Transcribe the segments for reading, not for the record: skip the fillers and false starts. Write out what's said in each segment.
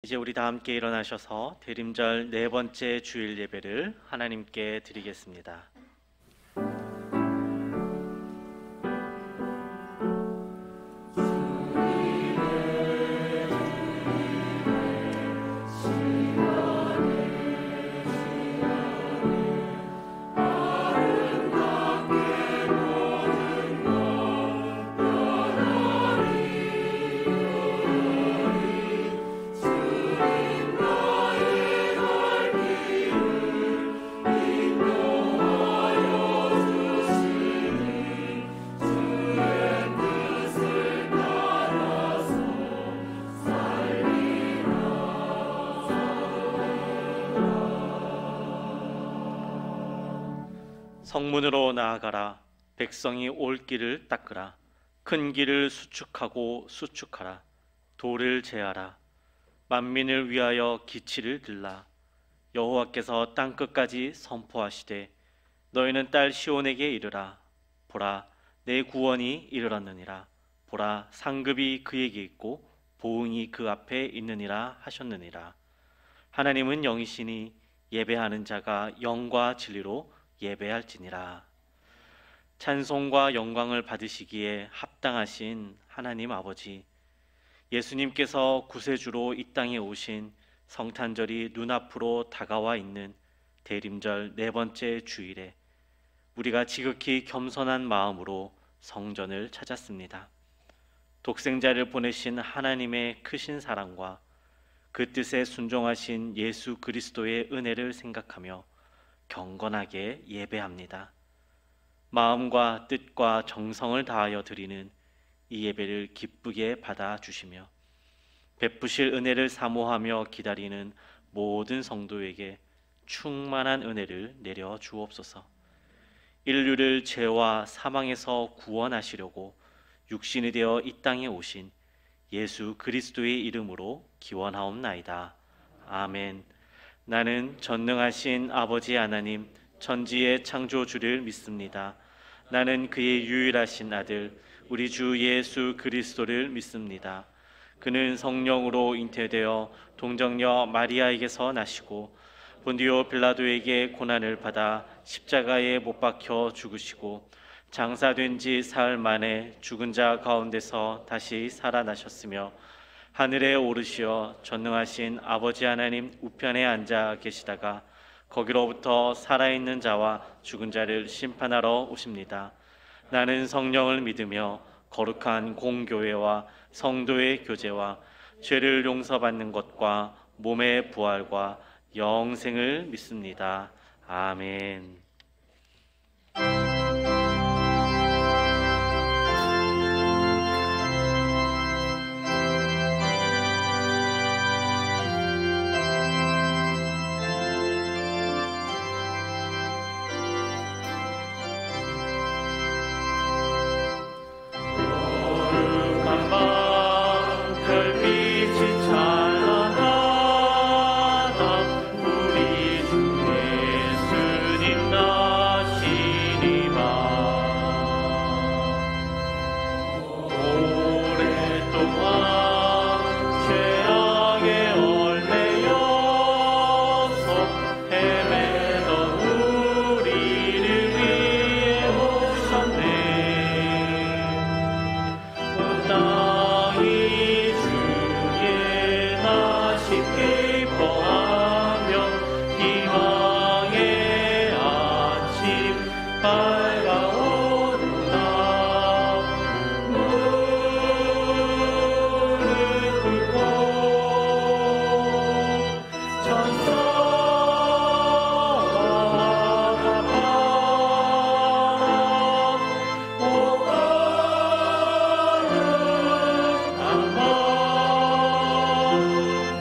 이제 우리 다 함께 일어나셔서 대림절 네 번째 주일 예배를 하나님께 드리겠습니다. 성문으로 나아가라. 백성이 올 길을 닦으라. 큰 길을 수축하고 수축하라. 돌을 제하라. 만민을 위하여 기치를 들라. 여호와께서 땅끝까지 선포하시되 너희는 딸 시온에게 이르라. 보라, 내 구원이 이르렀느니라. 보라, 상급이 그에게 있고 보응이 그 앞에 있느니라 하셨느니라. 하나님은 영이시니 예배하는 자가 영과 진리로 예배할지니라. 찬송과 영광을 받으시기에 합당하신 하나님 아버지, 예수님께서 구세주로 이 땅에 오신 성탄절이 눈앞으로 다가와 있는 대림절 네 번째 주일에 우리가 지극히 겸손한 마음으로 성전을 찾았습니다. 독생자를 보내신 하나님의 크신 사랑과 그 뜻에 순종하신 예수 그리스도의 은혜를 생각하며 경건하게 예배합니다. 마음과 뜻과 정성을 다하여 드리는 이 예배를 기쁘게 받아주시며 베푸실 은혜를 사모하며 기다리는 모든 성도에게 충만한 은혜를 내려 주옵소서. 인류를 죄와 사망에서 구원하시려고 육신이 되어 이 땅에 오신 예수 그리스도의 이름으로 기원하옵나이다. 아멘. 나는 전능하신 아버지 하나님 천지의 창조주를 믿습니다. 나는 그의 유일하신 아들 우리 주 예수 그리스도를 믿습니다. 그는 성령으로 잉태되어 동정녀 마리아에게서 나시고 본디오 빌라도에게 고난을 받아 십자가에 못 박혀 죽으시고 장사된 지 사흘 만에 죽은 자 가운데서 다시 살아나셨으며 하늘에 오르시어 전능하신 아버지 하나님 우편에 앉아 계시다가 거기로부터 살아있는 자와 죽은 자를 심판하러 오십니다. 나는 성령을 믿으며 거룩한 공교회와 성도의 교제와 죄를 용서받는 것과 몸의 부활과 영생을 믿습니다. 아멘.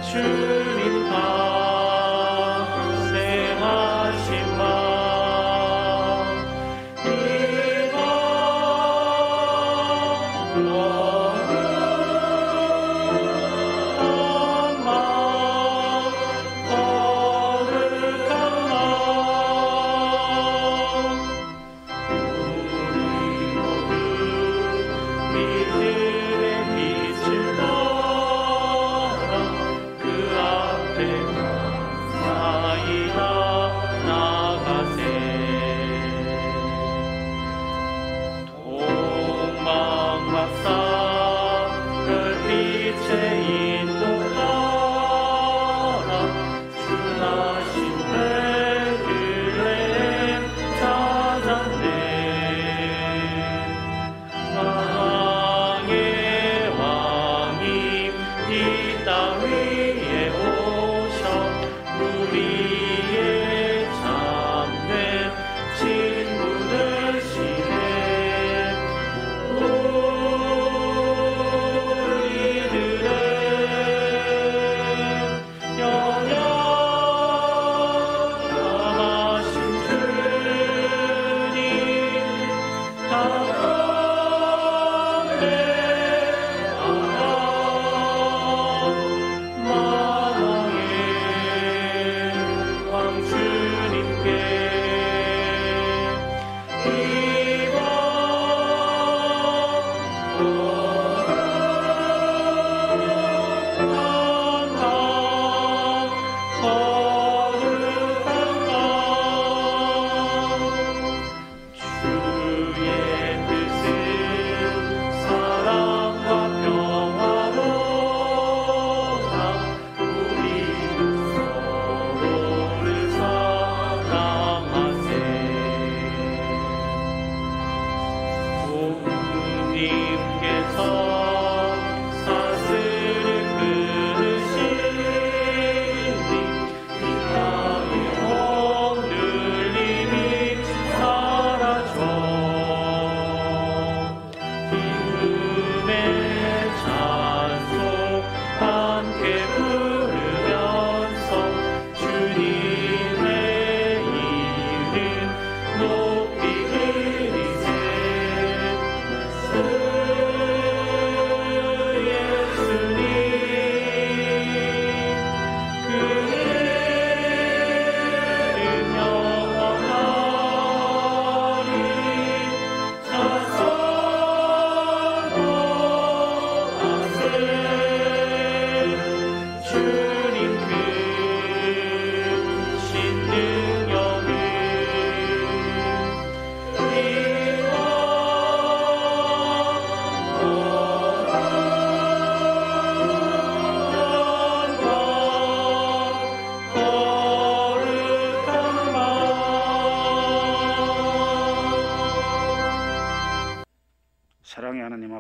주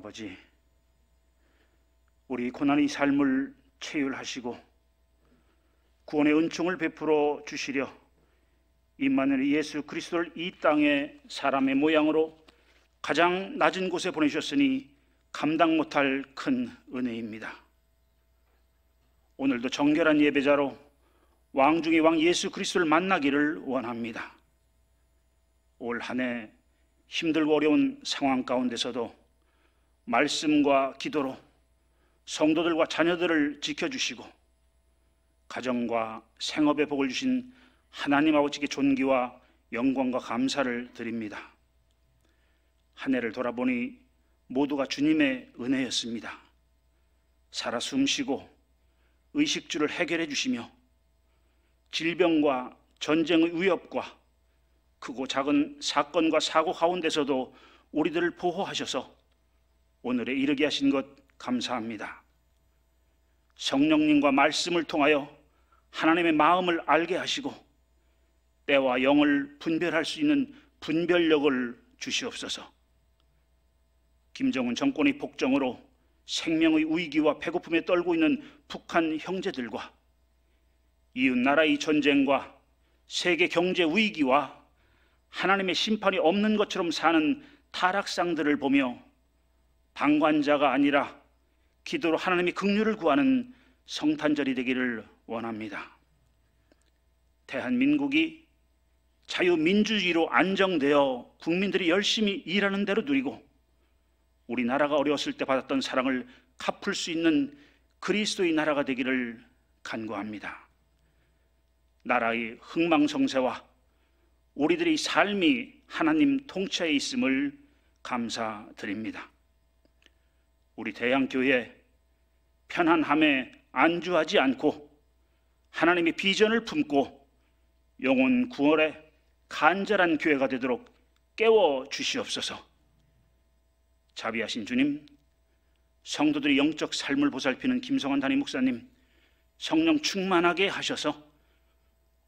아버지, 우리 고난의 삶을 체휼하시고 구원의 은총을 베풀어 주시려 임마누엘 예수 그리스도를 이 땅에 사람의 모양으로 가장 낮은 곳에 보내주셨으니 감당 못할 큰 은혜입니다. 오늘도 정결한 예배자로 왕 중의 왕 예수 그리스도를 만나기를 원합니다. 올 한 해 힘들고 어려운 상황 가운데서도 말씀과 기도로 성도들과 자녀들을 지켜주시고 가정과 생업에 복을 주신 하나님 아버지께 존귀와 영광과 감사를 드립니다. 한 해를 돌아보니 모두가 주님의 은혜였습니다. 살아 숨쉬고 의식주를 해결해 주시며 질병과 전쟁의 위협과 크고 작은 사건과 사고 가운데서도 우리들을 보호하셔서 오늘에 이르게 하신 것 감사합니다. 성령님과 말씀을 통하여 하나님의 마음을 알게 하시고 때와 영을 분별할 수 있는 분별력을 주시옵소서. 김정은 정권의 폭정으로 생명의 위기와 배고픔에 떨고 있는 북한 형제들과 이웃 나라의 전쟁과 세계 경제 위기와 하나님의 심판이 없는 것처럼 사는 타락상들을 보며 방관자가 아니라 기도로 하나님의 긍휼을 구하는 성탄절이 되기를 원합니다. 대한민국이 자유민주주의로 안정되어 국민들이 열심히 일하는 대로 누리고 우리나라가 어려웠을 때 받았던 사랑을 갚을 수 있는 그리스도의 나라가 되기를 간구합니다. 나라의 흥망성쇠와 우리들의 삶이 하나님 통치하에 있음을 감사드립니다. 우리 대양교회 편안함에 안주하지 않고 하나님의 비전을 품고 영혼 구원에 간절한 교회가 되도록 깨워 주시옵소서. 자비하신 주님, 성도들의 영적 삶을 보살피는 김성환 담임 목사님, 성령 충만하게 하셔서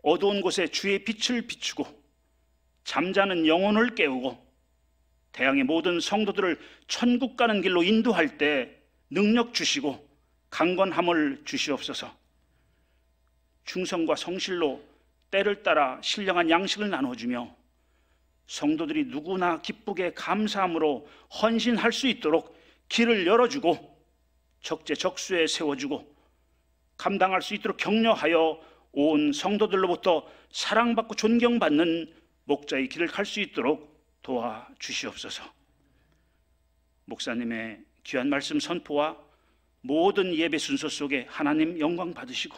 어두운 곳에 주의 빛을 비추고 잠자는 영혼을 깨우고 대양의 모든 성도들을 천국 가는 길로 인도할 때 능력 주시고 강건함을 주시옵소서. 충성과 성실로 때를 따라 신령한 양식을 나눠주며 성도들이 누구나 기쁘게 감사함으로 헌신할 수 있도록 길을 열어주고 적재적소에 세워주고 감당할 수 있도록 격려하여 온 성도들로부터 사랑받고 존경받는 목자의 길을 갈 수 있도록 도와주시옵소서. 목사님의 귀한 말씀 선포와 모든 예배 순서 속에 하나님 영광 받으시고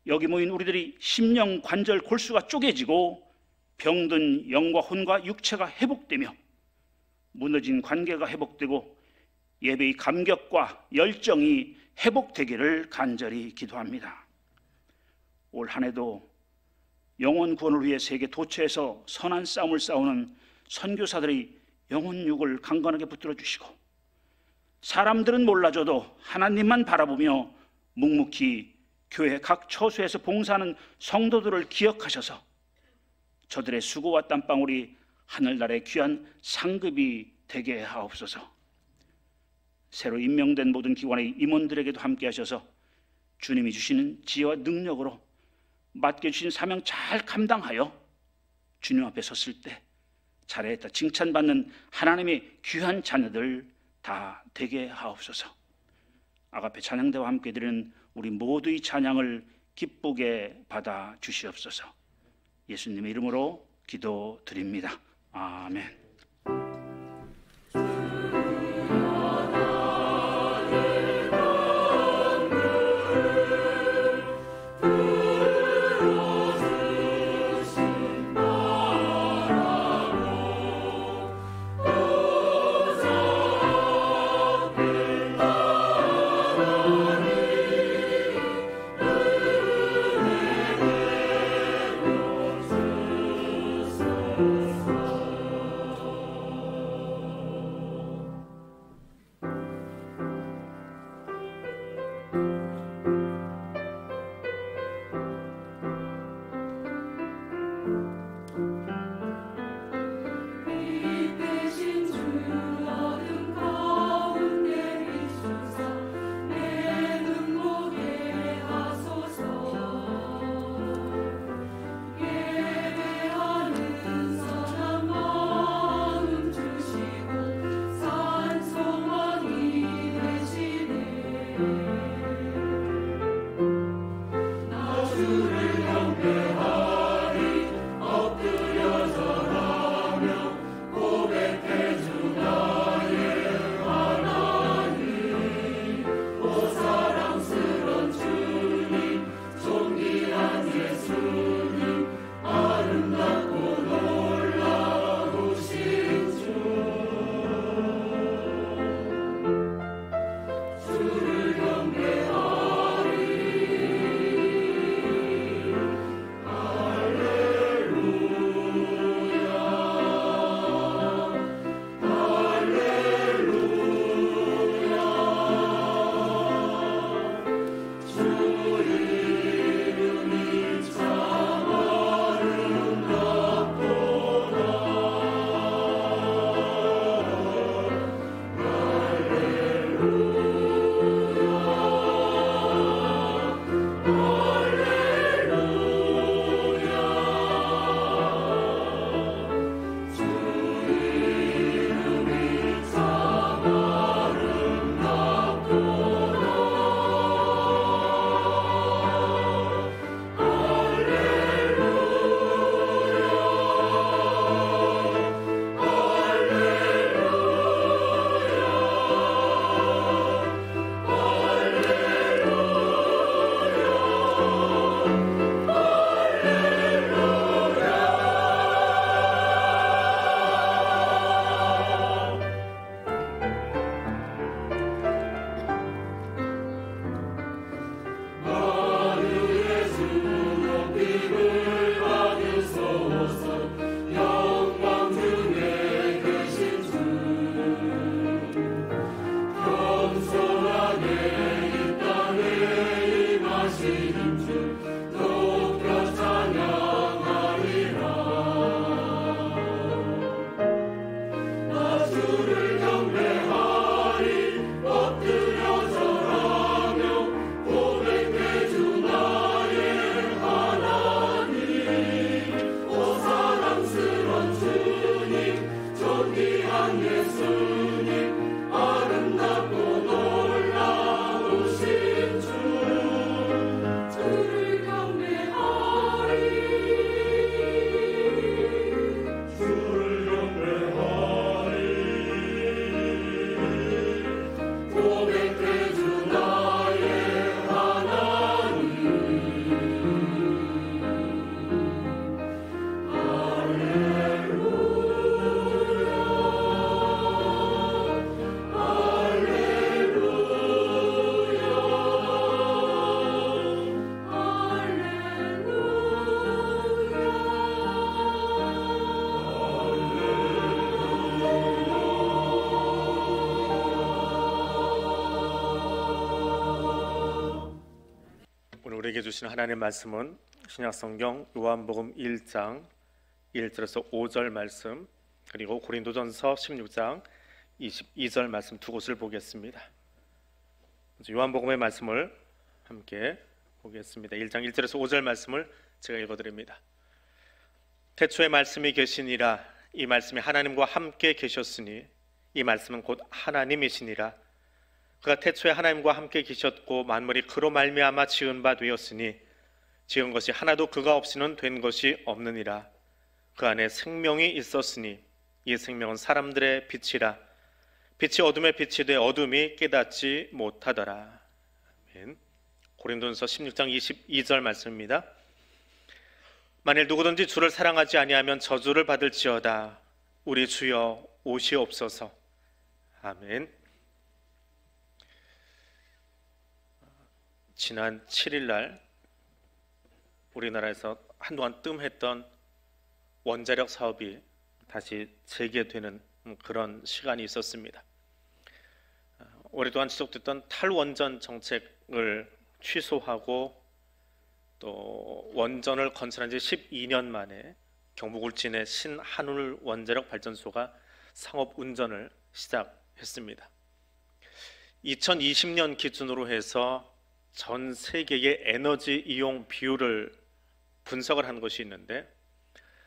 여기 모인 우리들이 심령 관절 골수가 쪼개지고 병든 영과 혼과 육체가 회복되며 무너진 관계가 회복되고 예배의 감격과 열정이 회복되기를 간절히 기도합니다. 올 한 해도 영혼 구원을 위해 세계 도처에서 선한 싸움을 싸우는 선교사들의 영혼육을 강건하게 붙들어 주시고 사람들은 몰라줘도 하나님만 바라보며 묵묵히 교회 각 처소에서 봉사하는 성도들을 기억하셔서 저들의 수고와 땀방울이 하늘나라의 귀한 상급이 되게 하옵소서. 새로 임명된 모든 기관의 임원들에게도 함께 하셔서 주님이 주시는 지혜와 능력으로 맡겨주신 사명 잘 감당하여 주님 앞에 섰을 때 잘했다 칭찬받는 하나님의 귀한 자녀들 다 되게 하옵소서. 아가페 찬양대와 함께 드리는 우리 모두의 찬양을 기쁘게 받아 주시옵소서. 예수님의 이름으로 기도드립니다. 아멘. 오늘 우리에게 주신 하나님의 말씀은 신약성경 요한복음 1장 1절에서 5절 말씀, 그리고 고린도전서 16장 22절 말씀 두 곳을 보겠습니다. 요한복음의 말씀을 함께 보겠습니다. 1장 1절에서 5절 말씀을 제가 읽어드립니다. 태초에 말씀이 계시니라. 이 말씀이 하나님과 함께 계셨으니 이 말씀은 곧 하나님이시니라. 그가 태초에 하나님과 함께 계셨고 만물이 그로 말미암아 지은 바 되었으니 지은 것이 하나도 그가 없이는 된 것이 없느니라. 그 안에 생명이 있었으니 이 생명은 사람들의 빛이라. 빛이 어둠에 빛이 돼 어둠이 깨닫지 못하더라. 아멘. 고린도전서 16장 22절 말씀입니다. 만일 누구든지 주를 사랑하지 아니하면 저주를 받을지어다. 우리 주여 오시옵소서. 아멘. 지난 7일날 우리나라에서 한동안 뜸했던 원자력 사업이 다시 재개되는 그런 시간이 있었습니다. 오랫동안 지속됐던 탈원전 정책을 취소하고 또 원전을 건설한 지 12년 만에 경북 울진의 신한울 원자력 발전소가 상업 운전을 시작했습니다. 2020년 기준으로 해서 전 세계의 에너지 이용 비율을 분석을 한 것이 있는데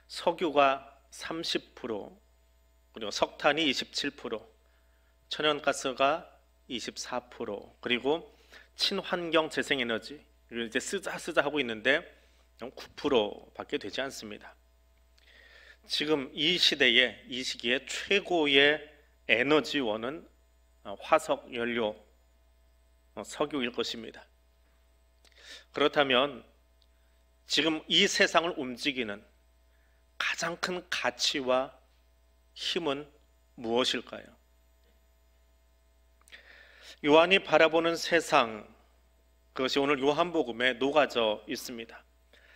석유가 30%, 그리고 석탄이 27%, 천연가스가 24%, 그리고 친환경 재생에너지 이제 쓰자 하고 있는데 9%밖에 되지 않습니다. 지금 이 시기에 최고의 에너지원은 화석 연료, 석유일 것입니다. 그렇다면 지금 이 세상을 움직이는 가장 큰 가치와 힘은 무엇일까요? 요한이 바라보는 세상, 그것이 오늘 요한복음에 녹아져 있습니다.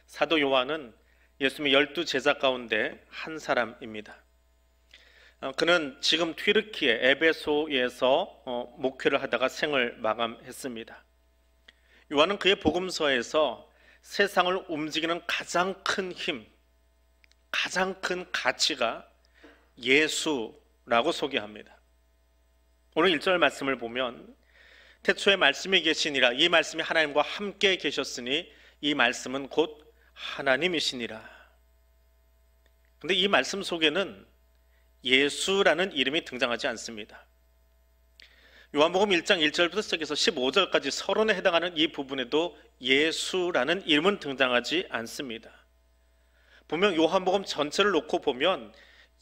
사도 요한은 예수님의 12제자 가운데 한 사람입니다. 그는 지금 튀르키예 에베소에서 목회를 하다가 생을 마감했습니다. 요한은 그의 복음서에서 세상을 움직이는 가장 큰 힘, 가장 큰 가치가 예수라고 소개합니다. 오늘 1절 말씀을 보면 태초에 말씀이 계시니라. 이 말씀이 하나님과 함께 계셨으니 이 말씀은 곧 하나님이시니라. 근데 이 말씀 속에는 예수라는 이름이 등장하지 않습니다. 요한복음 1장 1절부터 시작해서 15절까지 서론에 해당하는 이 부분에도 예수라는 이름은 등장하지 않습니다. 분명 요한복음 전체를 놓고 보면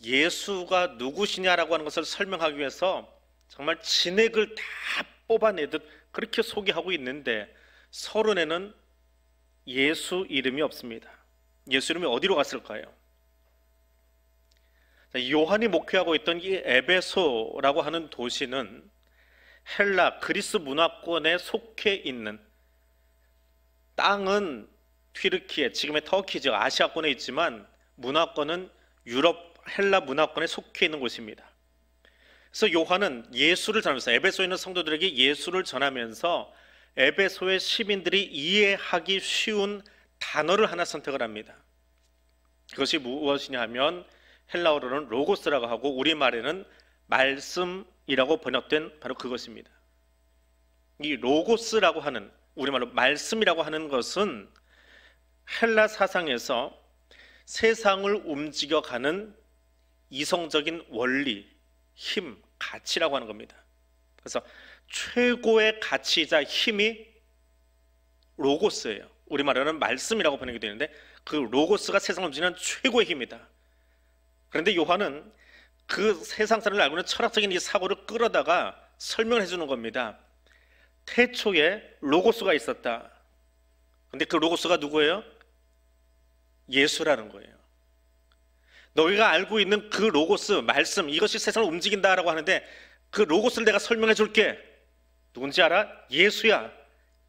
예수가 누구시냐라고 하는 것을 설명하기 위해서 정말 진액을 다 뽑아내듯 그렇게 소개하고 있는데 서론에는 예수 이름이 없습니다. 예수 이름이 어디로 갔을까요? 요한이 목회하고 있던 이 에베소라고 하는 도시는 헬라 그리스 문화권에 속해 있는, 땅은 튀르키예 지금의 터키죠, 아시아권에 있지만 문화권은 유럽 헬라 문화권에 속해 있는 곳입니다. 그래서 요한은 예수를 전하면서 에베소에 있는 성도들에게 예수를 전하면서 에베소의 시민들이 이해하기 쉬운 단어를 하나 선택을 합니다. 그것이 무엇이냐 하면 헬라어로는 로고스라고 하고 우리말에는 말씀이라고 번역된 바로 그것입니다. 이 로고스라고 하는, 우리말로 말씀이라고 하는 것은 헬라 사상에서 세상을 움직여가는 이성적인 원리, 힘, 가치라고 하는 겁니다. 그래서 최고의 가치이자 힘이 로고스예요. 우리말로는 말씀이라고 번역이 되는데 그 로고스가 세상을 움직이는 최고의 힘이다. 그런데 요한은 그 세상 사람을 알고 있는 철학적인 이 사고를 끌어다가 설명해 주는 겁니다. 태초에 로고스가 있었다. 그런데 그 로고스가 누구예요? 예수라는 거예요. 너희가 알고 있는 그 로고스, 말씀, 이것이 세상을 움직인다라고 하는데 그 로고스를 내가 설명해 줄게. 누군지 알아? 예수야.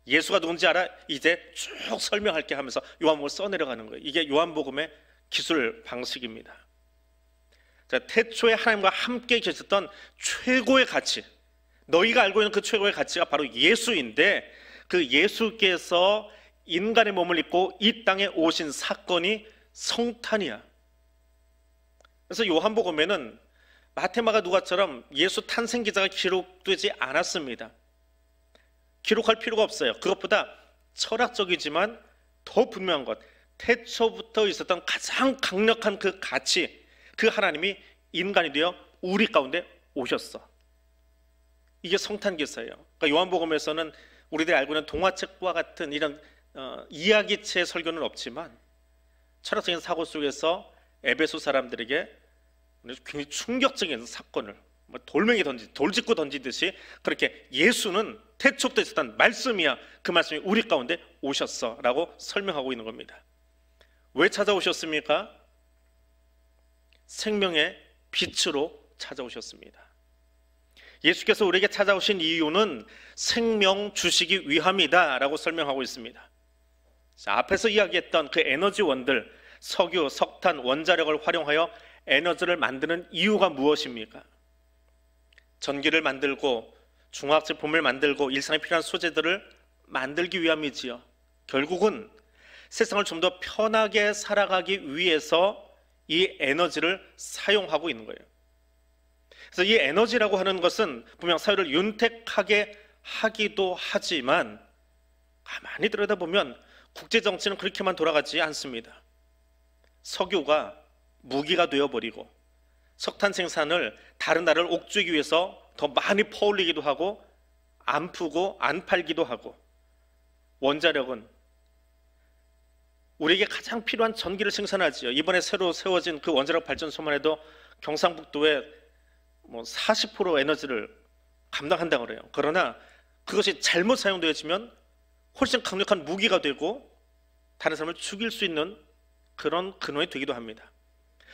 예수가 누군지 알아? 이제 쭉 설명할게 하면서 요한복음을 써내려가는 거예요. 이게 요한복음의 기술 방식입니다. 자, 태초에 하나님과 함께 계셨던 최고의 가치, 너희가 알고 있는 그 최고의 가치가 바로 예수인데 그 예수께서 인간의 몸을 입고 이 땅에 오신 사건이 성탄이야. 그래서 요한복음에는 마테마가 누가처럼 예수 탄생 기사가 기록되지 않았습니다. 기록할 필요가 없어요. 그것보다 철학적이지만 더 분명한 것, 태초부터 있었던 가장 강력한 그 가치, 그 하나님이 인간이 되어 우리 가운데 오셨어. 이게 성탄 기사예요. 그러니까 요한복음에서는 우리들이 알고 있는 동화책과 같은 이런 이야기체 설교는 없지만 철학적인 사고 속에서 에베소 사람들에게 굉장히 충격적인 사건을 돌멩이 돌직구 던지듯이 그렇게 예수는 태초부터 있었던 말씀이야. 그 말씀이 우리 가운데 오셨어 라고 설명하고 있는 겁니다. 왜 찾아오셨습니까? 생명의 빛으로 찾아오셨습니다. 예수께서 우리에게 찾아오신 이유는 생명 주시기 위함이다 라고 설명하고 있습니다. 자, 앞에서 이야기했던 그 에너지원들, 석유, 석탄, 원자력을 활용하여 에너지를 만드는 이유가 무엇입니까? 전기를 만들고 중화학제품을 만들고 일상에 필요한 소재들을 만들기 위함이지요. 결국은 세상을 좀 더 편하게 살아가기 위해서 이 에너지를 사용하고 있는 거예요. 그래서 이 에너지라고 하는 것은 분명 사회를 윤택하게 하기도 하지만 가만히 들여다보면 국제정치는 그렇게만 돌아가지 않습니다. 석유가 무기가 되어버리고 석탄 생산을 다른 나라를 옥죄기 위해서 더 많이 퍼올리기도 하고 안 푸고 안 팔기도 하고, 원자력은 우리에게 가장 필요한 전기를 생산하지요. 이번에 새로 세워진 그 원자력 발전소만 해도 경상북도에 40% 에너지를 감당한다고 그래요. 그러나 그것이 잘못 사용되어지면 훨씬 강력한 무기가 되고 다른 사람을 죽일 수 있는 그런 근원이 되기도 합니다.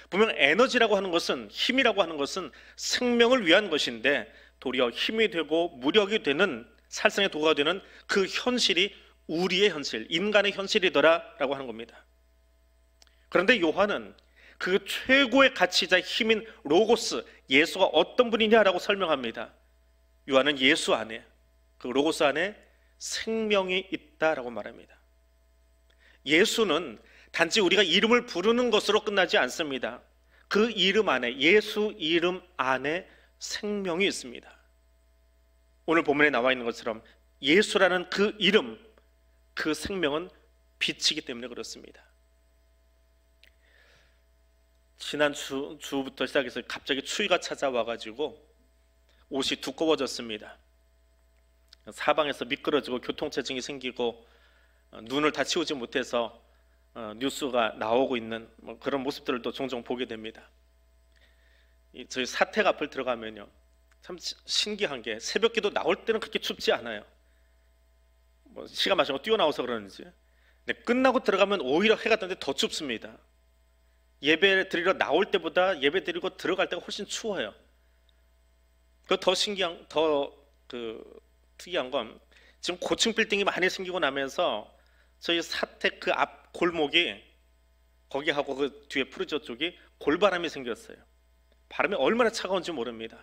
분명 에너지라고 하는 것은, 힘이라고 하는 것은 생명을 위한 것인데 도리어 힘이 되고 무력이 되는, 살상의 도구가 되는 그 현실이 우리의 현실, 인간의 현실이더라라고 하는 겁니다. 그런데 요한은 그 최고의 가치자 힘인 로고스, 예수가 어떤 분이냐라고 설명합니다. 요한은 예수 안에, 그 로고스 안에 생명이 있다라고 말합니다. 예수는 단지 우리가 이름을 부르는 것으로 끝나지 않습니다. 그 이름 안에, 예수 이름 안에 생명이 있습니다. 오늘 본문에 나와 있는 것처럼 예수라는 그 이름, 그 생명은 빛이기 때문에 그렇습니다. 지난 주부터 시작해서 갑자기 추위가 찾아와가지고 옷이 두꺼워졌습니다. 사방에서 미끄러지고 교통체증이 생기고 눈을 다 치우지 못해서 뉴스가 나오고 있는 그런 모습들을 또 종종 보게 됩니다. 저희 사택 앞을 들어가면요, 참 신기한 게 새벽기도 나올 때는 그렇게 춥지 않아요. 시간 맞춰서 뛰어나와서 그러는지. 근데 끝나고 들어가면 오히려 해가 뜨는데 더 춥습니다. 예배 드리러 나올 때보다 예배 드리고 들어갈 때가 훨씬 추워요. 그 더 신기한, 특이한 건 지금 고층 빌딩이 많이 생기고 나면서 저희 사택 그 앞 골목이, 거기하고 그 뒤에 푸르지오 쪽이 골바람이 생겼어요. 바람이 얼마나 차가운지 모릅니다.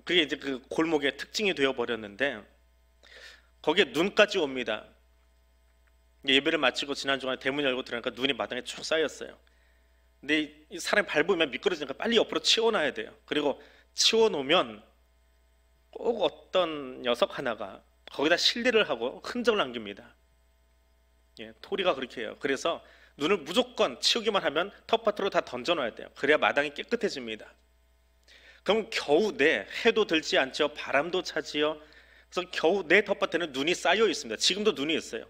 그게 이제 그 골목의 특징이 되어 버렸는데 거기에 눈까지 옵니다. 예배를 마치고 지난 주간에 대문 열고 들어가니까 눈이 마당에 쭉 쌓였어요. 근데 이 사람이 밟으면 미끄러지니까 빨리 옆으로 치워놔야 돼요. 그리고 치워놓으면 꼭 어떤 녀석 하나가 거기다 실리를 하고 흔적을 남깁니다. 토리가 그렇게 해요. 그래서 눈을 무조건 치우기만 하면 텃밭으로 다 던져놔야 돼요. 그래야 마당이 깨끗해집니다. 그럼 겨우 해도 들지 않죠. 바람도 차지요. 그래서 겨우 내 텃밭에는 눈이 쌓여 있습니다. 지금도 눈이 있어요.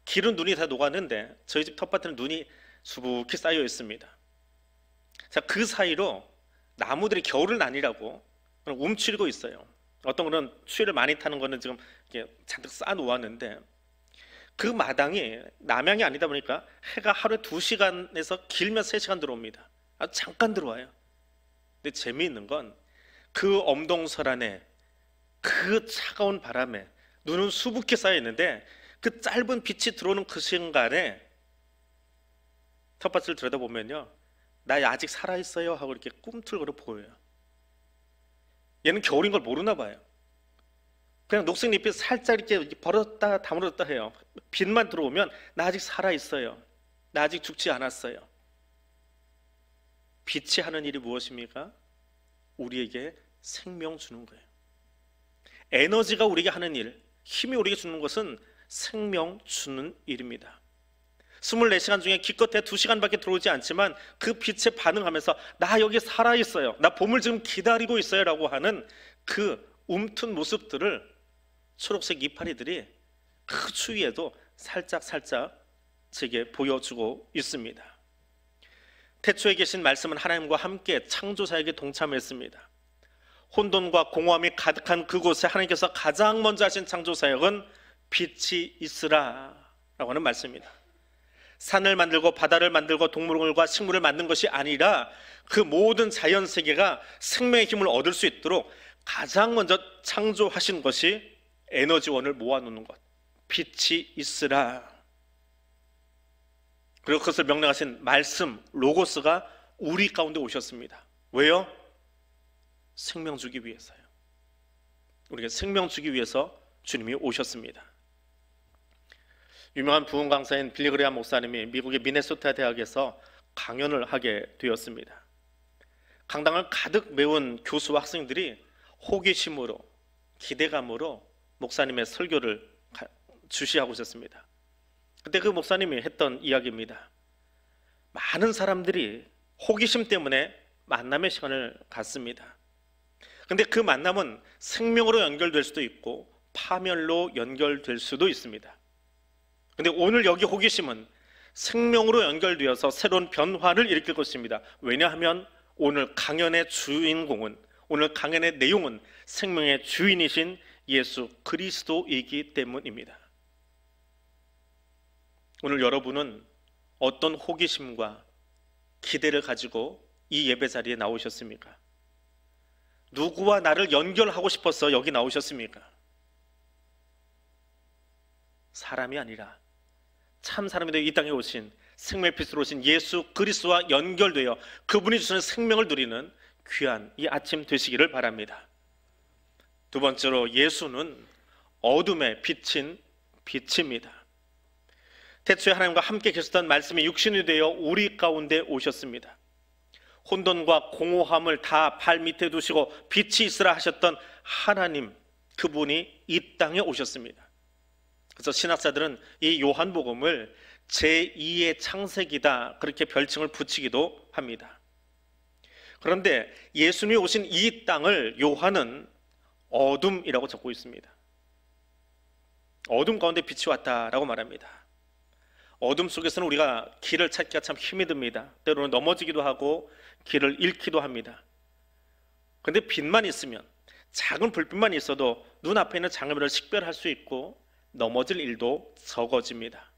길은 눈이 다 녹았는데 저희 집 텃밭에는 눈이 수북히 쌓여 있습니다. 자, 그 사이로 나무들이 겨울을 나뉘라고 움츠리고 있어요. 어떤 거는 추위를 많이 타는 거는 지금 이렇게 잔뜩 쌓아 놓았는데 그 마당이 남향이 아니다 보니까 해가 하루에 2시간에서 길면 3시간 들어옵니다. 아주 잠깐 들어와요. 근데 재미있는 건 그 엄동설 그 차가운 바람에 눈은 수북히 쌓여 있는데 그 짧은 빛이 들어오는 그 순간에 텃밭을 들여다보면요, 나 아직 살아있어요 하고 이렇게 꿈틀거려 보여요. 얘는 겨울인 걸 모르나 봐요. 그냥 녹색잎이 살짝 이렇게 벌었다 다물었다 해요. 빛만 들어오면 나 아직 살아있어요. 나 아직 죽지 않았어요. 빛이 하는 일이 무엇입니까? 우리에게 생명 주는 거예요. 에너지가 우리에게 하는 일, 힘이 우리에게 주는 것은 생명 주는 일입니다. 24시간 중에 기껏해 2시간밖에 들어오지 않지만 그 빛에 반응하면서 나 여기 살아있어요, 나 봄을 지금 기다리고 있어요 라고 하는 그 움튼 모습들을 초록색 이파리들이 그 추위에도 살짝 제게 보여주고 있습니다. 태초에 계신 말씀은 하나님과 함께 창조사에게 동참했습니다. 혼돈과 공허함이 가득한 그곳에 하나님께서 가장 먼저 하신 창조사역은 빛이 있으라 라고 하는 말씀입니다. 산을 만들고 바다를 만들고 동물과 식물을 만든 것이 아니라 그 모든 자연세계가 생명의 힘을 얻을 수 있도록 가장 먼저 창조하신 것이 에너지원을 모아놓는 것, 빛이 있으라. 그리고 그것을 명령하신 말씀, 로고스가 우리 가운데 오셨습니다. 왜요? 생명 주기 위해서요. 우리가 생명 주기 위해서 주님이 오셨습니다. 유명한 부흥 강사인 빌리 그레이엄 목사님이 미국의 미네소타 대학에서 강연을 하게 되었습니다. 강당을 가득 메운 교수와 학생들이 호기심으로, 기대감으로 목사님의 설교를 주시하고 있었습니다. 그때 그 목사님이 했던 이야기입니다. 많은 사람들이 호기심 때문에 만남의 시간을 갖습니다. 근데 그 만남은 생명으로 연결될 수도 있고 파멸로 연결될 수도 있습니다. 근데 오늘 여기 호기심은 생명으로 연결되어서 새로운 변화를 일으킬 것입니다. 왜냐하면 오늘 강연의 주인공은, 오늘 강연의 내용은 생명의 주인이신 예수 그리스도이기 때문입니다. 오늘 여러분은 어떤 호기심과 기대를 가지고 이 예배 자리에 나오셨습니까? 누구와 나를 연결하고 싶어서 여기 나오셨습니까? 사람이 아니라 참 사람이 되어 이 땅에 오신, 생명의 빛으로 오신 예수 그리스도와 연결되어 그분이 주시는 생명을 누리는 귀한 이 아침 되시기를 바랍니다. 두 번째로, 예수는 어둠에 비친 빛입니다. 태초에 하나님과 함께 계셨던 말씀이 육신이 되어 우리 가운데 오셨습니다. 혼돈과 공허함을 다 발밑에 두시고 빛이 있으라 하셨던 하나님, 그분이 이 땅에 오셨습니다. 그래서 신학자들은 이 요한복음을 제2의 창세기다, 그렇게 별칭을 붙이기도 합니다. 그런데 예수님이 오신 이 땅을 요한은 어둠이라고 적고 있습니다. 어둠 가운데 빛이 왔다라고 말합니다. 어둠 속에서는 우리가 길을 찾기가 참 힘이 듭니다. 때로는 넘어지기도 하고 길을 잃기도 합니다. 그런데 빛만 있으면, 작은 불빛만 있어도 눈앞에 있는 장애물을 식별할 수 있고 넘어질 일도 적어집니다.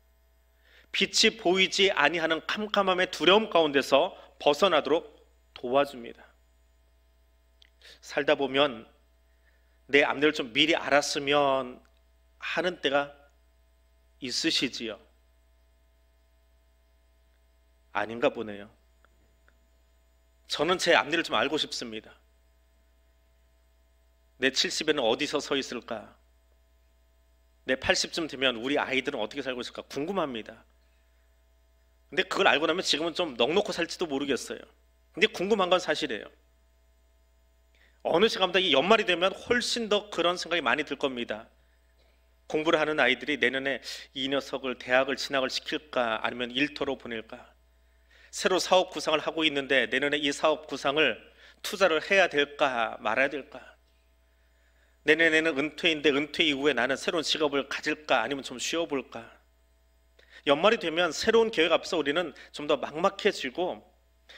빛이 보이지 아니하는 캄캄함의 두려움 가운데서 벗어나도록 도와줍니다. 살다 보면 내 앞일을 좀 미리 알았으면 하는 때가 있으시지요? 아닌가 보네요. 저는 제 앞일을 좀 알고 싶습니다. 내 70에는 어디서 서 있을까? 내 80쯤 되면 우리 아이들은 어떻게 살고 있을까 궁금합니다. 근데 그걸 알고 나면 지금은 좀 넉넉히 살지도 모르겠어요. 근데 궁금한 건 사실이에요. 어느 시간보다 이 연말이 되면 훨씬 더 그런 생각이 많이 들 겁니다. 공부를 하는 아이들이 내년에 이 녀석을 대학을 진학을 시킬까, 아니면 일터로 보낼까? 새로 사업 구상을 하고 있는데 내년에 이 사업 구상을 투자를 해야 될까 말아야 될까? 내년에는 은퇴인데 은퇴 이후에 나는 새로운 직업을 가질까, 아니면 좀 쉬어볼까? 연말이 되면 새로운 계획 앞서 우리는 좀 더 막막해지고,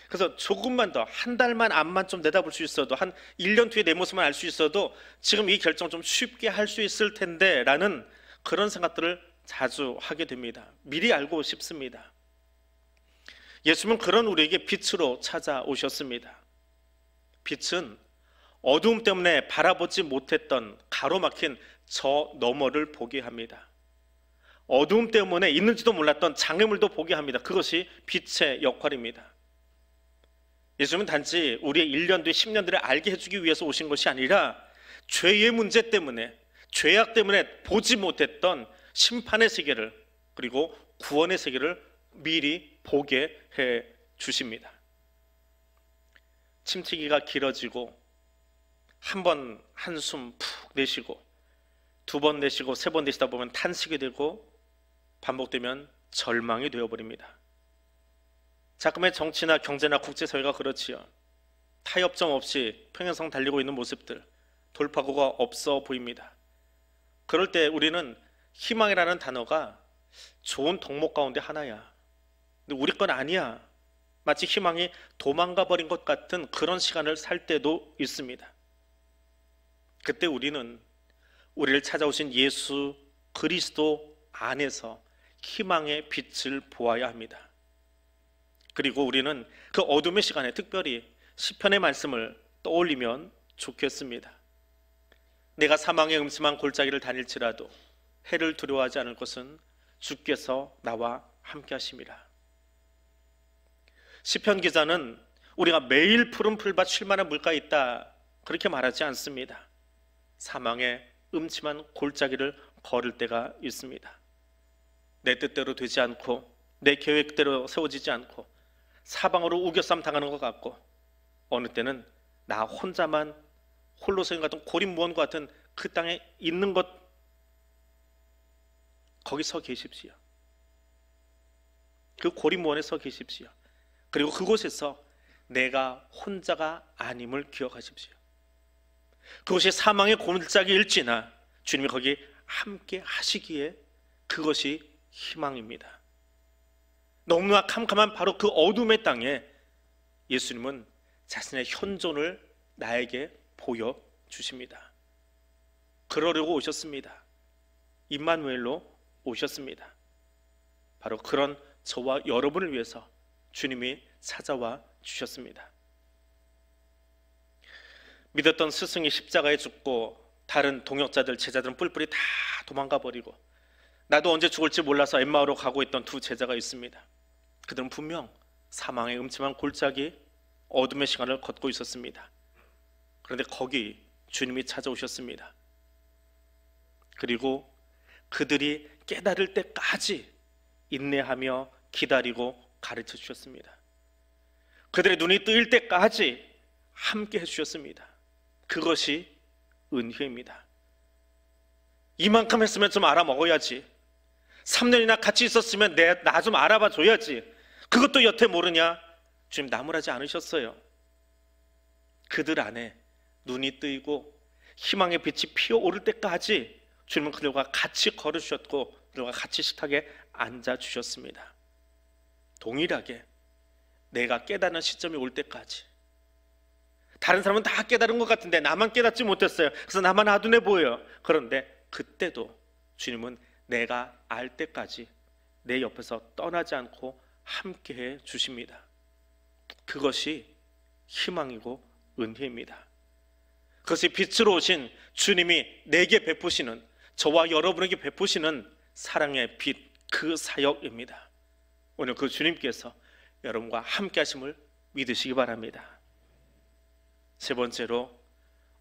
그래서 조금만 더, 한 달만 앞만 좀 내다볼 수 있어도, 한 1년 뒤에 내 모습만 알 수 있어도 지금 이 결정을 좀 쉽게 할 수 있을 텐데 라는 그런 생각들을 자주 하게 됩니다. 미리 알고 싶습니다. 예수님은 그런 우리에게 빛으로 찾아오셨습니다. 빛은 어두움 때문에 바라보지 못했던 가로막힌 저 너머를 보게 합니다. 어두움 때문에 있는지도 몰랐던 장애물도 보게 합니다. 그것이 빛의 역할입니다. 예수님은 단지 우리의 1년 뒤 10년 뒤를 알게 해주기 위해서 오신 것이 아니라 죄의 문제 때문에, 죄악 때문에 보지 못했던 심판의 세계를, 그리고 구원의 세계를 미리 보게 해 주십니다. 침튀기가 길어지고 한 번 한숨 푹 내쉬고 두 번 내쉬고 세 번 내쉬다 보면 탄식이 되고 반복되면 절망이 되어버립니다. 자금의 정치나 경제나 국제사회가 그렇지요. 타협점 없이 평행선 달리고 있는 모습들, 돌파구가 없어 보입니다. 그럴 때 우리는 희망이라는 단어가 좋은 덕목 가운데 하나야, 근데 우리 건 아니야, 마치 희망이 도망가 버린 것 같은 그런 시간을 살 때도 있습니다. 그때 우리는 우리를 찾아오신 예수 그리스도 안에서 희망의 빛을 보아야 합니다. 그리고 우리는 그 어둠의 시간에 특별히 시편의 말씀을 떠올리면 좋겠습니다. 내가 사망의 음침한 골짜기를 다닐지라도 해를 두려워하지 않을 것은 주께서 나와 함께 하심이라. 시편 기자는 우리가 매일 푸른 풀밭 쉴 만한 물가에 있다 그렇게 말하지 않습니다. 사망의 음침한 골짜기를 걸을 때가 있습니다. 내 뜻대로 되지 않고 내 계획대로 세워지지 않고 사방으로 우겨쌈 당하는 것 같고, 어느 때는 나 혼자만 홀로 서인 같은 고립무원 같은 그 땅에 있는 것, 거기 서 계십시오. 그 고립무원에 서 계십시오. 그리고 그곳에서 내가 혼자가 아님을 기억하십시오. 그것이 사망의 골짜기일지나 주님이 거기 함께 하시기에 그것이 희망입니다. 너무나 캄캄한 바로 그 어둠의 땅에 예수님은 자신의 현존을 나에게 보여주십니다. 그러려고 오셨습니다. 임마누엘로 오셨습니다. 바로 그런 저와 여러분을 위해서 주님이 찾아와 주셨습니다. 믿었던 스승이 십자가에 죽고 다른 동역자들, 제자들은 뿔뿔이 다 도망가 버리고 나도 언제 죽을지 몰라서 엠마오로 가고 있던 두 제자가 있습니다. 그들은 분명 사망의 음침한 골짜기, 어둠의 시간을 걷고 있었습니다. 그런데 거기 주님이 찾아오셨습니다. 그리고 그들이 깨달을 때까지 인내하며 기다리고 가르쳐 주셨습니다. 그들의 눈이 뜨일 때까지 함께 해주셨습니다. 그것이 은혜입니다. 이만큼 했으면 좀 알아먹어야지, 3년이나 같이 있었으면 나 좀 알아봐 줘야지, 그것도 여태 모르냐? 주님 나무라지 않으셨어요. 그들 안에 눈이 뜨이고 희망의 빛이 피어오를 때까지 주님은 그들과 같이 걸어주셨고 그들과 같이 식탁에 앉아주셨습니다. 동일하게 내가 깨닫는 시점이 올 때까지. 다른 사람은 다 깨달은 것 같은데 나만 깨닫지 못했어요. 그래서 나만 아둔해 보여요. 그런데 그때도 주님은 내가 알 때까지 내 옆에서 떠나지 않고 함께해 주십니다. 그것이 희망이고 은혜입니다. 그것이 빛으로 오신 주님이 내게 베푸시는, 저와 여러분에게 베푸시는 사랑의 빛, 그 사역입니다. 오늘 그 주님께서 여러분과 함께 하심을 믿으시기 바랍니다. 세 번째로,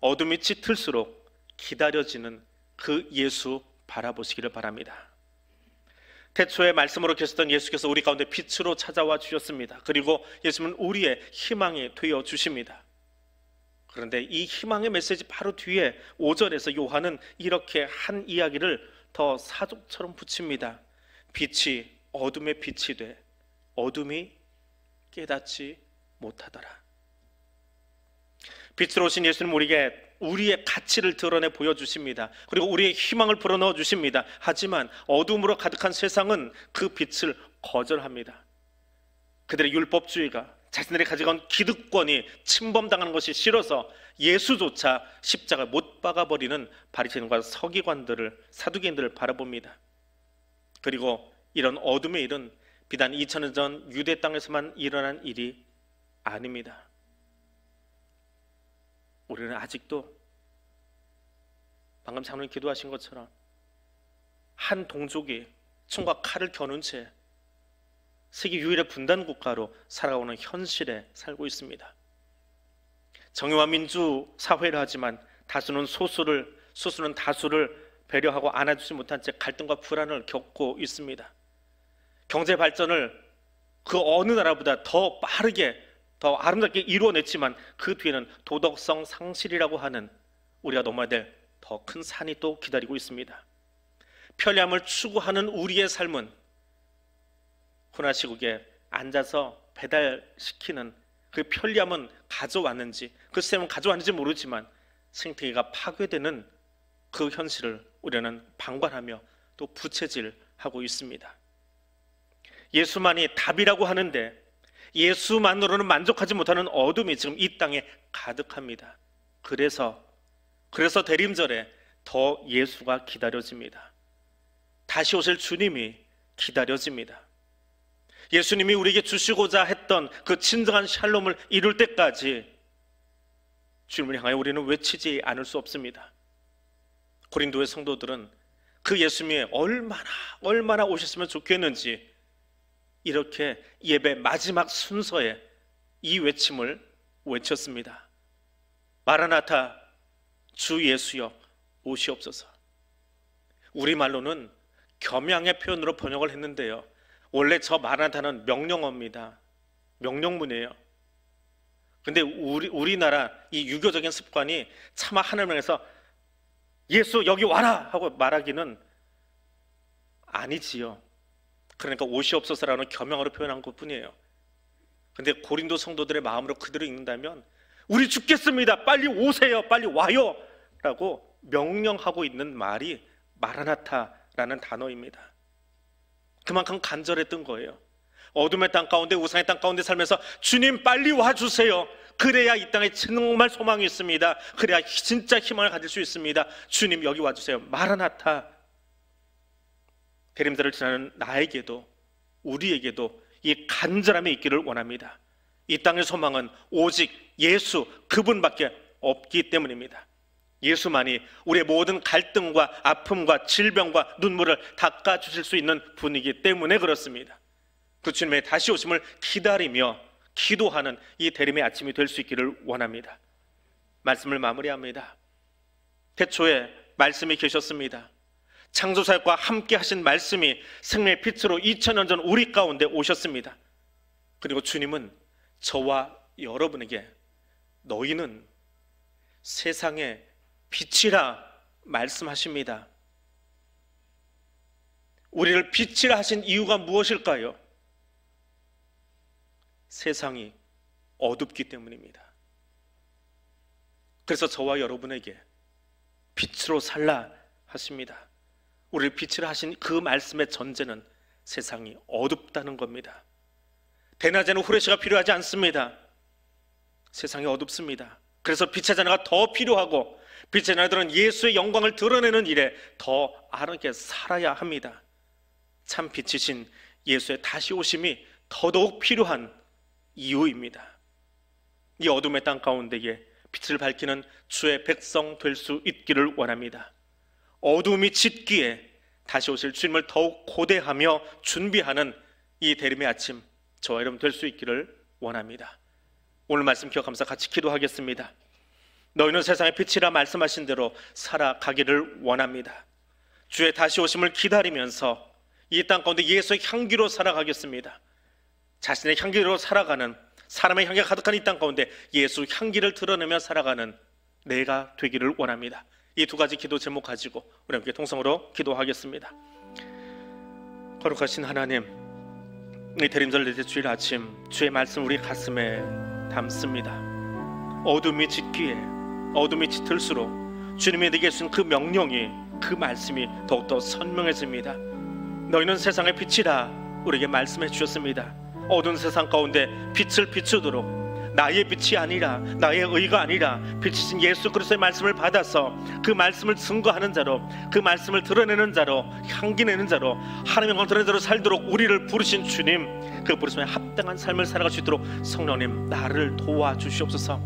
어둠이 짙을수록 기다려지는 그 예수 바라보시기를 바랍니다. 태초에 말씀으로 계셨던 예수께서 우리 가운데 빛으로 찾아와 주셨습니다. 그리고 예수님은 우리의 희망이 되어 주십니다. 그런데 이 희망의 메시지 바로 뒤에 5절에서 요한은 이렇게 한 이야기를 더 사족처럼 붙입니다. 빛이 어둠의 빛이 돼 어둠이 깨닫지 못하더라. 빛으로 오신 예수님 우리에게 우리의 가치를 드러내 보여주십니다. 그리고 우리의 희망을 불어넣어 주십니다. 하지만 어둠으로 가득한 세상은 그 빛을 거절합니다. 그들의 율법주의가, 자신들이 가져간 기득권이 침범당하는 것이 싫어서 예수조차 십자가에 못 박아버리는 바리새인과 서기관들을, 사두개인들을 바라봅니다. 그리고 이런 어둠의 일은 비단 2000년 전 유대 땅에서만 일어난 일이 아닙니다. 우리는 아직도 방금 장로님 기도하신 것처럼 한 동족이 총과 칼을 겨눈 채 세계 유일의 분단 국가로 살아오는 현실에 살고 있습니다. 정의와 민주 사회를 하지만 다수는 소수를 소수는 다수를 배려하고 안아주지 못한 채 갈등과 불안을 겪고 있습니다. 경제 발전을 그 어느 나라보다 더 빠르게 더 아름답게 이루어냈지만 그 뒤에는 도덕성 상실이라고 하는 우리가 넘어야 될 더 큰 산이 또 기다리고 있습니다. 편리함을 추구하는 우리의 삶은 혼합시국에 앉아서 배달시키는 그 편리함은 가져왔는지 그 시스템은 가져왔는지 모르지만 생태계가 파괴되는 그 현실을 우리는 방관하며 또 부채질하고 있습니다. 예수만이 답이라고 하는데 예수만으로는 만족하지 못하는 어둠이 지금 이 땅에 가득합니다. 그래서 대림절에 더 예수가 기다려집니다. 다시 오실 주님이 기다려집니다. 예수님이 우리에게 주시고자 했던 그 진정한 샬롬을 이룰 때까지 주님을 향하여 우리는 외치지 않을 수 없습니다. 고린도의 성도들은 그 예수님이 얼마나 오셨으면 좋겠는지 이렇게 예배 마지막 순서에 이 외침을 외쳤습니다. 마라나타, 주 예수여 오시옵소서. 우리말로는 겸양의 표현으로 번역을 했는데요, 원래 저 마라나타는 명령어입니다. 명령문이에요. 근데 우리나라 이 유교적인 습관이 차마 하늘을 향해서 예수 여기 와라 하고 말하기는 아니지요. 그러니까 오시옵소서라는 겸양어로 표현한 것뿐이에요. 근데 고린도 성도들의 마음으로 그대로 읽는다면 우리 죽겠습니다, 빨리 오세요, 빨리 와요 라고 명령하고 있는 말이 마라나타라는 단어입니다. 그만큼 간절했던 거예요. 어둠의 땅 가운데, 우상의 땅 가운데 살면서 주님 빨리 와주세요. 그래야 이 땅에 정말 소망이 있습니다. 그래야 진짜 희망을 가질 수 있습니다. 주님 여기 와주세요. 마라나타. 대림절을 지나는 나에게도 우리에게도 이 간절함이 있기를 원합니다. 이 땅의 소망은 오직 예수 그분밖에 없기 때문입니다. 예수만이 우리의 모든 갈등과 아픔과 질병과 눈물을 닦아주실 수 있는 분이기 때문에 그렇습니다. 그 주님의 다시 오심을 기다리며 기도하는 이 대림의 아침이 될 수 있기를 원합니다. 말씀을 마무리합니다. 태초에 말씀이 계셨습니다. 창조사역과 함께 하신 말씀이 생명의 빛으로 2000년 전 우리 가운데 오셨습니다. 그리고 주님은 저와 여러분에게 너희는 세상의 빛이라 말씀하십니다. 우리를 빛이라 하신 이유가 무엇일까요? 세상이 어둡기 때문입니다. 그래서 저와 여러분에게 빛으로 살라 하십니다. 우리를 빛이라 하신 그 말씀의 전제는 세상이 어둡다는 겁니다. 대낮에는 후레쉬가 필요하지 않습니다. 세상이 어둡습니다. 그래서 빛의 자녀가 더 필요하고 빛의 자녀들은 예수의 영광을 드러내는 일에 더 아름답게 살아야 합니다. 참 빛이신 예수의 다시 오심이 더더욱 필요한 이유입니다. 이 어둠의 땅 가운데에 빛을 밝히는 주의 백성 될 수 있기를 원합니다. 어둠이 짙기에 다시 오실 주님을 더욱 고대하며 준비하는 이 대림의 아침 저와 여러분 될 수 있기를 원합니다. 오늘 말씀 기억하면서 같이 기도하겠습니다. 너희는 세상의 빛이라 말씀하신 대로 살아가기를 원합니다. 주의 다시 오심을 기다리면서 이 땅 가운데 예수의 향기로 살아가겠습니다. 자신의 향기로 살아가는, 사람의 향기가 가득한 이 땅 가운데 예수 향기를 드러내며 살아가는 내가 되기를 원합니다. 이 두 가지 기도 제목 가지고 우리 함께 통성으로 기도하겠습니다. 거룩하신 하나님, 이 대림절 넷째 주일 아침 주의 말씀 우리 가슴에 담습니다. 어둠이 짙기에, 어둠이 짙을수록 주님이 내게 주신 그 명령이, 그 말씀이 더욱더 선명해집니다. 너희는 세상의 빛이라 우리에게 말씀해 주셨습니다. 어두운 세상 가운데 빛을 비추도록 나의 빛이 아니라, 나의 의가 아니라 빛이신 예수 그리스도의 말씀을 받아서 그 말씀을 증거하는 자로, 그 말씀을 드러내는 자로, 향기내는 자로, 하나님의 영광을 드러내는 자로 살도록 우리를 부르신 주님, 그 부르심에 합당한 삶을 살아갈 수 있도록 성령님 나를 도와주시옵소서.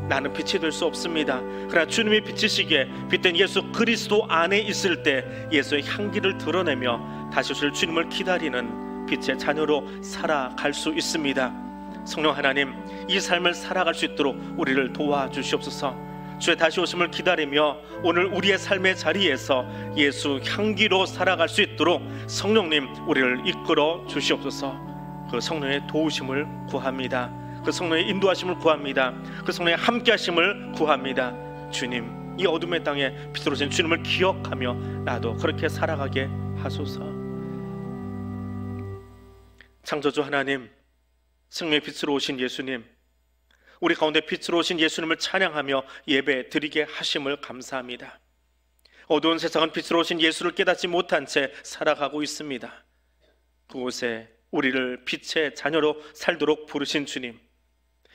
나는 빛이 될 수 없습니다. 그러나 주님이 빛이시기에 빛된 예수 그리스도 안에 있을 때 예수의 향기를 드러내며 다시 오실 주님을 기다리는 빛의 자녀로 살아갈 수 있습니다. 성령 하나님, 이 삶을 살아갈 수 있도록 우리를 도와주시옵소서. 주의 다시 오심을 기다리며 오늘 우리의 삶의 자리에서 예수 향기로 살아갈 수 있도록 성령님 우리를 이끌어 주시옵소서. 그 성령의 도우심을 구합니다. 그 성령의 인도하심을 구합니다. 그 성령의 함께하심을 구합니다. 주님, 이 어둠의 땅에 빛으로 오신 주님을 기억하며 나도 그렇게 살아가게 하소서. 창조주 하나님, 생명의 빛으로 오신 예수님, 우리 가운데 빛으로 오신 예수님을 찬양하며 예배 드리게 하심을 감사합니다. 어두운 세상은 빛으로 오신 예수를 깨닫지 못한 채 살아가고 있습니다. 그곳에 우리를 빛의 자녀로 살도록 부르신 주님,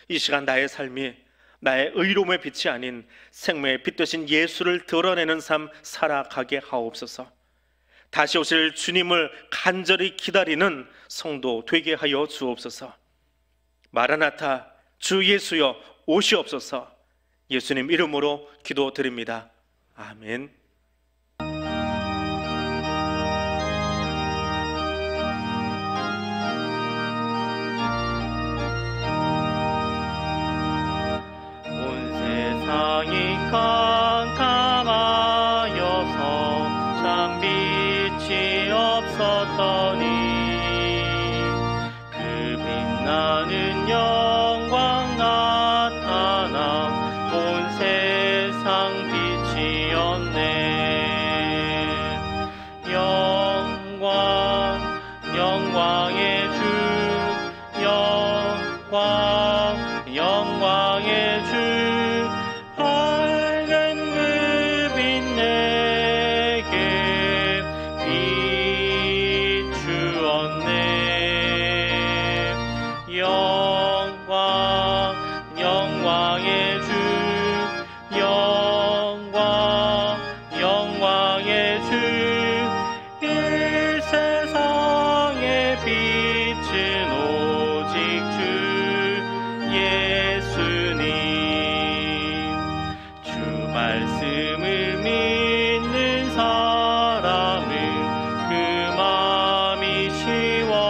이 시간 나의 삶이 나의 의로움의 빛이 아닌 생명의 빛 되신 예수를 드러내는 삶 살아가게 하옵소서. 다시 오실 주님을 간절히 기다리는 성도 되게 하여 주옵소서. 마라나타, 주 예수여 오시옵소서. 예수님 이름으로 기도드립니다. 아멘. 온 세상이 깜깜하여서 참 빛이 없었더니 그 빛나는 영광 나타나 온 세상 빛이었네. 영광의 주, 영광의 주, 밝은 그 빛 내게 비추었네. 영광의 주, 영광의 주, 이 세상의 빛은 오직 주 예수님. 주 말씀을 믿는 사람은 그 마음이 시원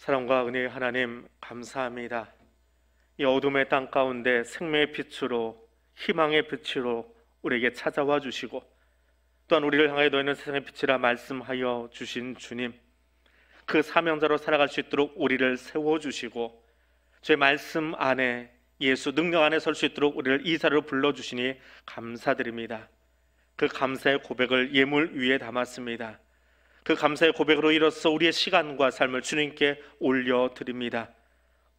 사랑과 은혜의 하나님, 감사합니다. 이 어둠의 땅 가운데 생명의 빛으로, 희망의 빛으로 우리에게 찾아와 주시고, 또한 우리를 향하여 너희는 세상의 빛이라 말씀하여 주신 주님, 그 사명자로 살아갈 수 있도록 우리를 세워주시고, 저의 말씀 안에, 예수 능력 안에 설 수 있도록 우리를 이 자리로 불러주시니 감사드립니다. 그 감사의 고백을 예물 위에 담았습니다. 그 감사의 고백으로 이로써 우리의 시간과 삶을 주님께 올려드립니다.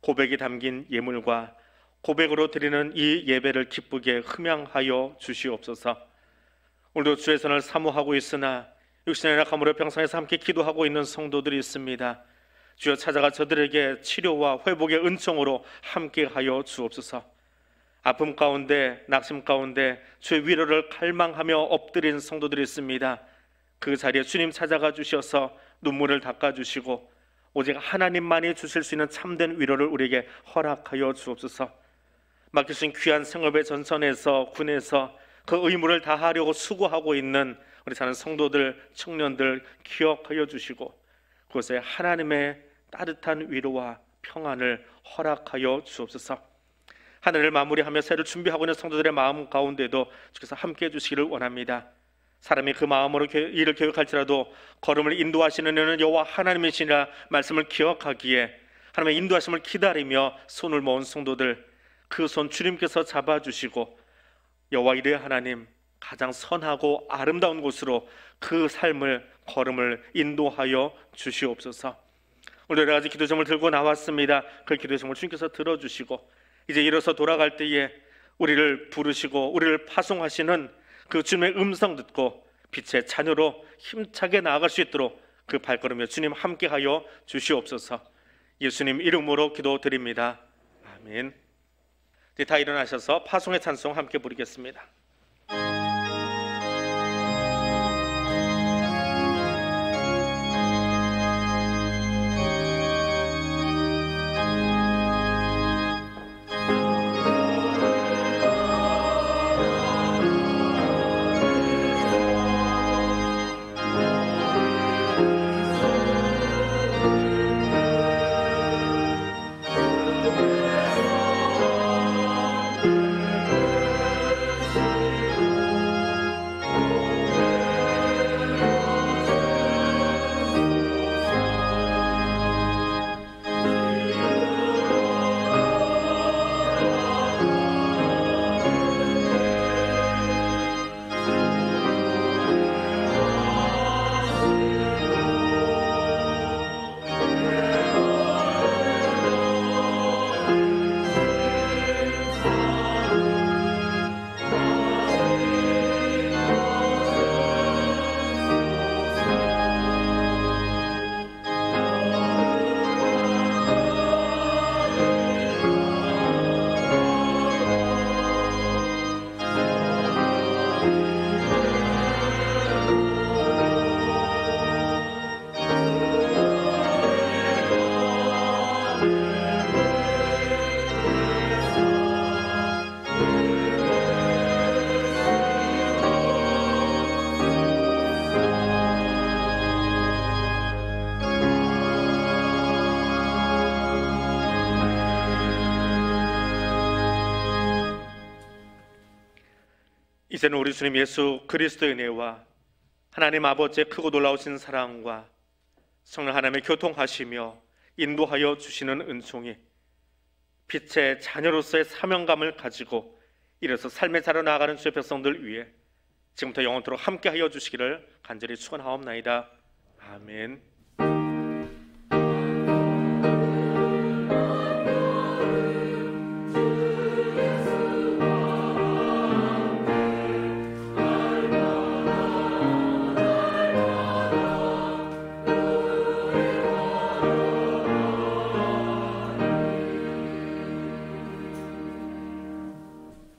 고백이 담긴 예물과 고백으로 드리는 이 예배를 기쁘게 흠양하여 주시옵소서. 오늘도 주의 선을 사모하고 있으나 육신의 약함으로 병상에서 함께 기도하고 있는 성도들이 있습니다. 주여 찾아가 저들에게 치료와 회복의 은총으로 함께하여 주옵소서. 아픔 가운데, 낙심 가운데 주의 위로를 갈망하며 엎드린 성도들이 있습니다. 그 자리에 주님 찾아가 주셔서 눈물을 닦아주시고 오직 하나님만이 주실 수 있는 참된 위로를 우리에게 허락하여 주옵소서. 맡기신 귀한 생업의 전선에서, 군에서 그 의무를 다하려고 수고하고 있는 우리 사는 성도들, 청년들 기억하여 주시고 그곳에 하나님의 따뜻한 위로와 평안을 허락하여 주옵소서. 하늘을 마무리하며 새를 준비하고 있는 성도들의 마음 가운데도 주께서 함께해 주시기를 원합니다. 사람이 그 마음으로 일을 계획할지라도 걸음을 인도하시는 이는 여호와 하나님이시라 말씀을 기억하기에 하나님의 인도하심을 기다리며 손을 모은 성도들, 그 손 주님께서 잡아주시고 여호와 이레 하나님 가장 선하고 아름다운 곳으로 그 삶을, 걸음을 인도하여 주시옵소서. 오늘 여러 가지 기도 제목을 들고 나왔습니다. 그 기도 제목을 주님께서 들어주시고 이제 일어서 돌아갈 때에 우리를 부르시고 우리를 파송하시는 그 주님의 음성 듣고 빛의 자녀로 힘차게 나아갈 수 있도록 그 발걸음에 주님 함께하여 주시옵소서. 예수님 이름으로 기도드립니다. 아멘. 이제 다 일어나셔서 파송의 찬송 함께 부르겠습니다. 이제는 우리 주님 예수 그리스도의 은혜와 하나님 아버지의 크고 놀라우신 사랑과 성령 하나님의 교통하시며 인도하여 주시는 은총이 빛의 자녀로서의 사명감을 가지고 이래서 삶의 자로 나아가는 주의 백성들 위해 지금부터 영원토록 함께하여 주시기를 간절히 축원하옵나이다. 아멘.